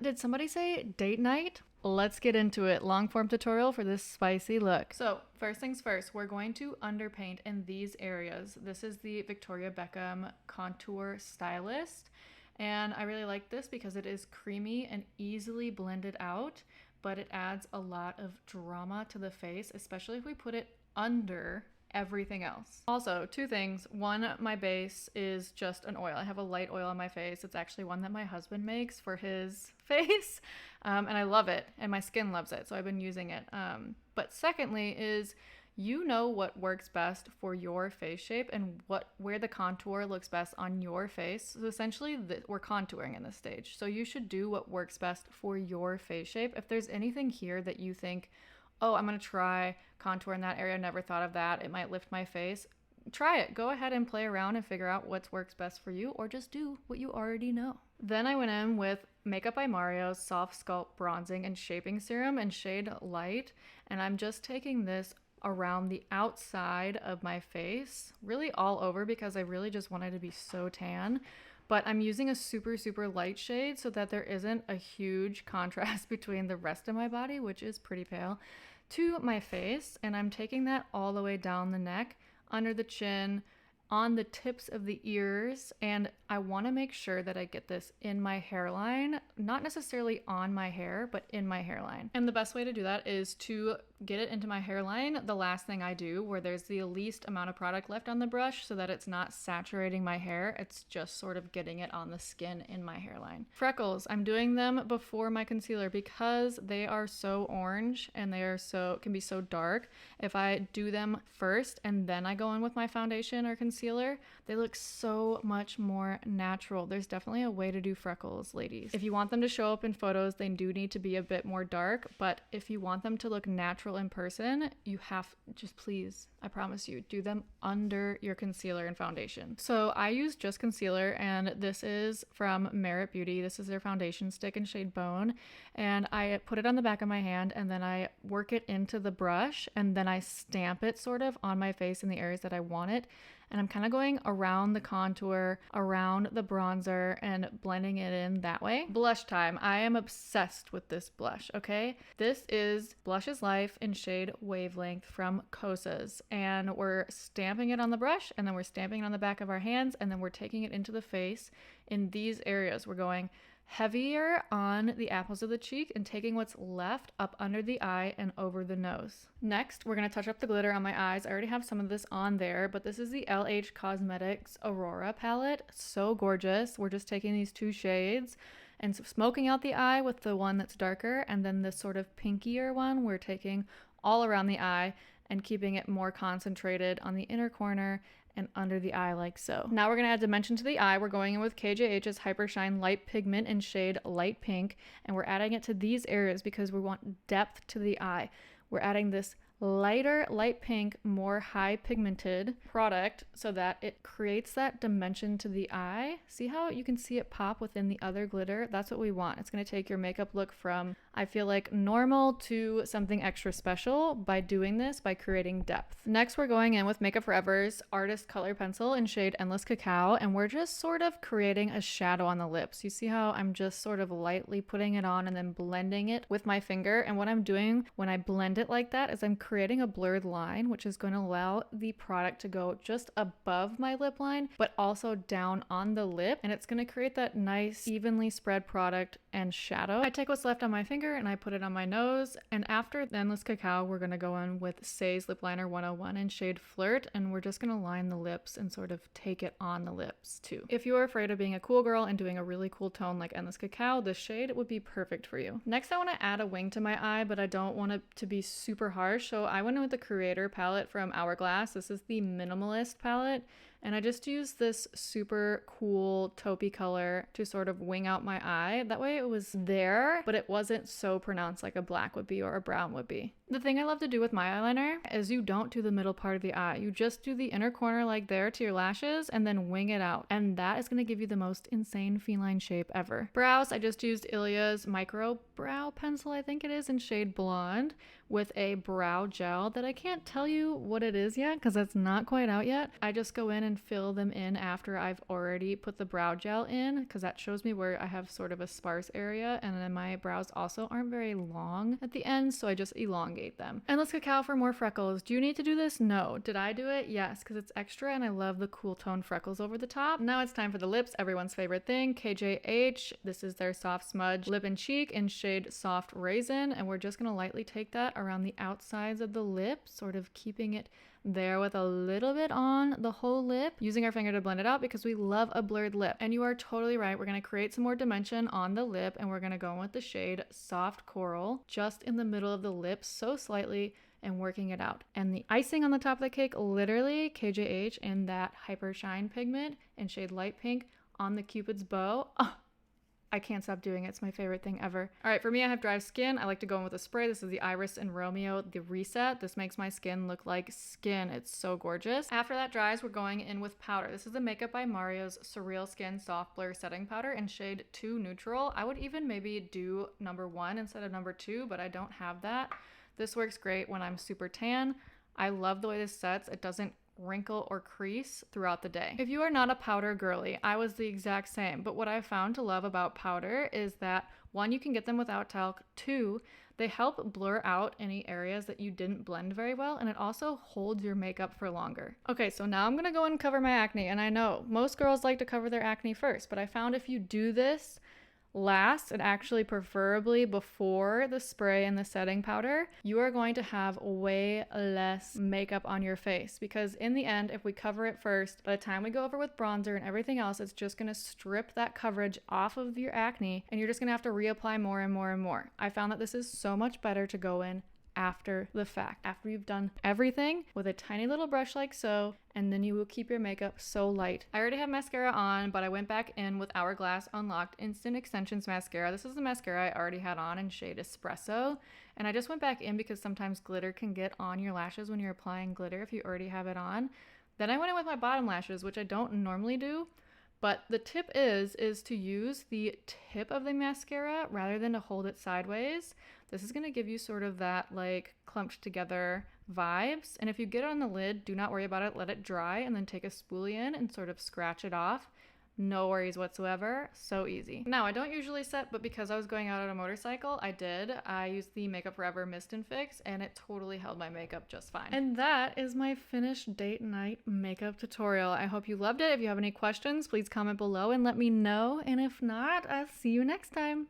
Did somebody say date night? Let's get into it. Long form tutorial for this spicy look. So first things first, we're going to underpaint in these areas. This is the Victoria Beckham Contour Stylist. And I really like this because it is creamy and easily blended out, but it adds a lot of drama to the face, especially if we put it under everything else. Also, two things. One, my base is just an oil. I have a light oil on my face. It's actually one that my husband makes for his face, and I love it, and my skin loves it, so I've been using it. But secondly is, you know what works best for your face shape and where the contour looks best on your face. So essentially, we're contouring in this stage. So you should do what works best for your face shape. If there's anything here that you think, oh, I'm gonna try contour in that area, never thought of that, it might lift my face, try it. Go ahead and play around and figure out what works best for you, or just do what you already know. Then I went in with Makeup by Mario's Soft Sculpt Bronzing and Shaping Serum in shade Light, and I'm just taking this around the outside of my face, really all over, because I really just wanted to be so tan. But I'm using a super, super light shade so that there isn't a huge contrast between the rest of my body, which is pretty pale, to my face. And I'm taking that all the way down the neck, under the chin, on the tips of the ears, and I want to make sure that I get this in my hairline, not necessarily on my hair, but in my hairline. And the best way to do that is to get it into my hairline the last thing I do, where there's the least amount of product left on the brush, so that it's not saturating my hair, it's just sort of getting it on the skin in my hairline. Freckles, I'm doing them before my concealer because they are so orange and they are can be so dark. If I do them first and then I go in with my foundation or concealer, they look so much more natural. There's definitely a way to do freckles, ladies. If you want them to show up in photos, they do need to be a bit more dark, but if you want them to look natural in person, you have, just please, I promise you, do them under your concealer and foundation. So I use just concealer, and this is from Merit Beauty. This is their foundation stick in shade Bone, and I put it on the back of my hand, and then I work it into the brush, and then I stamp it sort of on my face in the areas that I want it. And I'm kind of going around the contour, around the bronzer, and blending it in that way. Blush time. I am obsessed with this blush, okay? This is Blush is Life in shade Wavelength from Kosas. And we're stamping it on the brush, and then we're stamping it on the back of our hands, and then we're taking it into the face in these areas. We're going heavier on the apples of the cheek and taking what's left up under the eye and over the nose. Next, we're going to touch up the glitter on my eyes. I already have some of this on there, but this is the LH Cosmetics Aurora palette. So gorgeous. We're just taking these two shades and smoking out the eye with the one that's darker, and then this sort of pinkier one we're taking all around the eye and keeping it more concentrated on the inner corner and under the eye like so. Now we're gonna add dimension to the eye. We're going in with KJH's Hyper Shine Light Pigment in shade Light Pink, and we're adding it to these areas because we want depth to the eye. We're adding this lighter light pink, more high pigmented product so that it creates that dimension to the eye. See how you can see it pop within the other glitter? That's what we want. It's going to take your makeup look from, I feel like, normal to something extra special by doing this, by creating depth. Next, we're going in with Makeup Forever's Artist Color Pencil in shade Endless Cacao, and we're just sort of creating a shadow on the lips. You see how I'm just sort of lightly putting it on and then blending it with my finger, and what I'm doing when I blend it like that is I'm creating a blurred line, which is going to allow the product to go just above my lip line, but also down on the lip, and it's going to create that nice, evenly spread product and shadow. I take what's left on my finger and I put it on my nose, and after the Endless Cacao, we're going to go in with Say's Lip Liner 101 in shade Flirt, and we're just going to line the lips and sort of take it on the lips too. If you are afraid of being a cool girl and doing a really cool tone like Endless Cacao, this shade would be perfect for you. Next, I want to add a wing to my eye, but I don't want it to be super harsh, so I went in with the Creator palette from Hourglass. This is the Minimalist palette, and I just used this super cool taupey color to sort of wing out my eye. That way it was there, but it wasn't so pronounced like a black would be or a brown would be. The thing I love to do with my eyeliner is you don't do the middle part of the eye. You just do the inner corner like there to your lashes and then wing it out. And that is going to give you the most insane feline shape ever. Brows, I just used Ilia's Micro Brow Pencil, I think it is, in shade Blonde. with a brow gel that I can't tell you what it is yet because it's not quite out yet. I just go in and fill them in after I've already put the brow gel in because that shows me where I have sort of a sparse area, and then my brows also aren't very long at the end, so I just elongate them. Endless Cacao for more freckles. Do you need to do this? No. Did I do it? Yes, because it's extra and I love the cool tone freckles over the top. Now it's time for the lips, everyone's favorite thing, KJH. This is their soft smudge lip and cheek in shade Soft Raisin, and we're just gonna lightly take that around the outsides of the lip, sort of keeping it there with a little bit on the whole lip, using our finger to blend it out because we love a blurred lip. And you are totally right, we're going to create some more dimension on the lip, and we're going to go in with the shade Soft Coral just in the middle of the lip, so slightly, and working it out. And the icing on the top of the cake, literally KJH and that Hyper Shine pigment in shade Light Pink on the Cupid's bow. Oh, I can't stop doing it. It's my favorite thing ever. All right, for me, I have dry skin. I like to go in with a spray. This is the Iris and Romeo, the Reset. This makes my skin look like skin. It's so gorgeous. After that dries, we're going in with powder. This is the Makeup by Mario's Surreal Skin Soft Blur Setting Powder in shade 2 Neutral. I would even maybe do number 1 instead of number 2, but I don't have that. This works great when I'm super tan. I love the way this sets. It doesn't wrinkle or crease throughout the day. If you are not a powder girly, I was the exact same, but what I found to love about powder is that 1, you can get them without talc, 2, they help blur out any areas that you didn't blend very well, and it also holds your makeup for longer. Okay, so now I'm gonna go and cover my acne, and I know most girls like to cover their acne first, but I found if you do this last, and actually preferably before the spray and the setting powder, you are going to have way less makeup on your face, because in the end, if we cover it first, by the time we go over with bronzer and everything else, it's just going to strip that coverage off of your acne, and you're just going to have to reapply more and more and more. I found that this is so much better to go in after the fact, after you've done everything with a tiny little brush like so, and then you will keep your makeup so light. I already have mascara on, but I went back in with Hourglass Unlocked Instant Extensions Mascara. This is the mascara I already had on in shade Espresso, and I just went back in because sometimes glitter can get on your lashes when you're applying glitter if you already have it on. Then I went in with my bottom lashes, which I don't normally do, but the tip is to use the tip of the mascara rather than to hold it sideways. This is going to give you sort of that like clumped together vibes. And if you get it on the lid, do not worry about it. Let it dry and then take a spoolie in and sort of scratch it off. No worries whatsoever. So easy. Now, I don't usually set, but because I was going out on a motorcycle, I did. I used the Makeup Forever Mist and Fix, and it totally held my makeup just fine. And that is my finished date night makeup tutorial. I hope you loved it. If you have any questions, please comment below and let me know. And if not, I'll see you next time.